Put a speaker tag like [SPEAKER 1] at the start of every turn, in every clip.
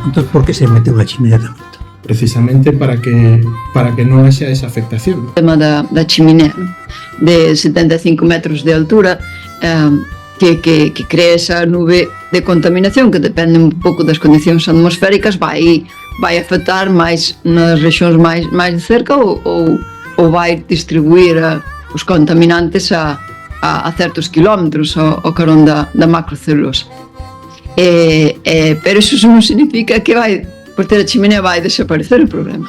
[SPEAKER 1] Entón, por que se meteu a chimera tan alto?
[SPEAKER 2] Precisamente para que non haxa esa afectación.
[SPEAKER 3] O tema da chimenea, de 75 metros de altura, que crea esa nube de contaminación que depende un pouco das condicións atmosféricas, vai afectar máis nas rexións máis de cerca ou vai distribuir os contaminantes a certos kilómetros ao carón da macrocelulosa. Pero iso non significa que por ter a chimenea vai desaparecer o problema.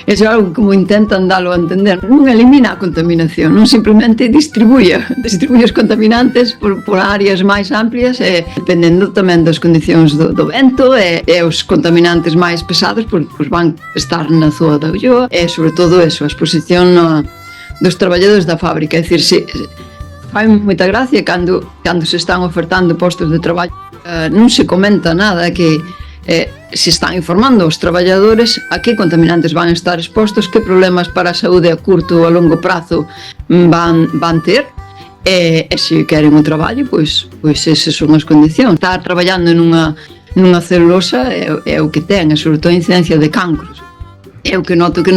[SPEAKER 3] Iso é algo como intentan dalo a entender. Non elimina a contaminación, non simplemente distribuye os contaminantes por áreas máis amplias, dependendo tamén das condicións do vento, e os contaminantes máis pesados van estar na zona da Ulloa, e sobre todo eso, a exposición dos traballadores da fábrica. É dicir, fai moita gracia cando se están ofertando postos de traballo, non se comenta nada, que se están informando os traballadores a que contaminantes van estar expostos, que problemas para a saúde a curto ou a longo prazo van ter, e se queren o traballo, pois esas son as condicións. Estar traballando nunha celulosa é o que ten, sobre todo a incidencia de cancros. É o que noto que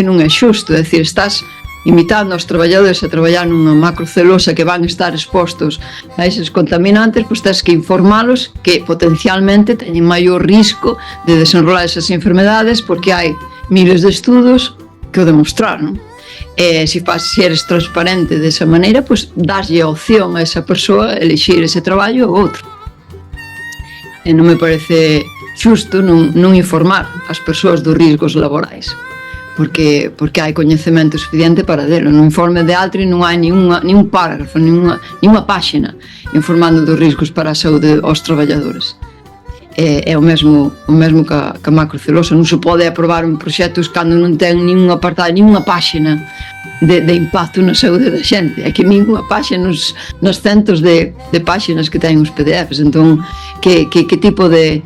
[SPEAKER 3] non é xusto, é dicir, estás imitando aos traballadores a traballar nunha macrocelulosa que van estar expostos a eses contaminantes, pois tens que informálos que potencialmente teñen maior risco de desenrolar esas enfermedades, porque hai miles de estudos que o demostraron. Se eres transparente desa maneira, pois daslle a opción a esa persoa elixir ese traballo ou outro. Non me parece xusto non informar as persoas dos riscos laborais, porque hai coñecemento suficiente para delo. No informe de Altri non hai ningún parágrafo, ninguna páxina informando dos riscos para a saúde aos traballadores. É o mesmo ca macrocelulosa. Non se pode aprobar un proxecto cando non ten ningún apartado, ninguna páxina de impacto na saúde da xente. É que ninguna páxina nos centos de páxinas que ten os PDFs. Entón, que tipo de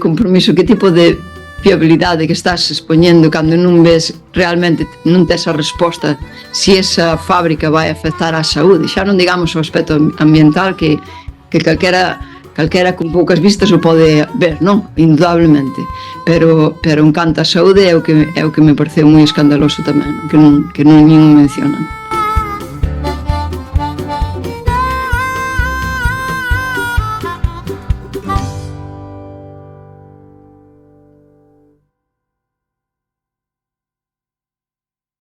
[SPEAKER 3] compromiso, que tipo de fiabilidade que estás expoñendo cando non ves realmente, non tes a resposta se esa fábrica vai afectar á saúde? Xa non digamos o aspecto ambiental, que calquera con poucas vistas o pode ver, non? Indudablemente, pero en canto á saúde é o que me pareceu moi escandaloso tamén, que non nin mencionan.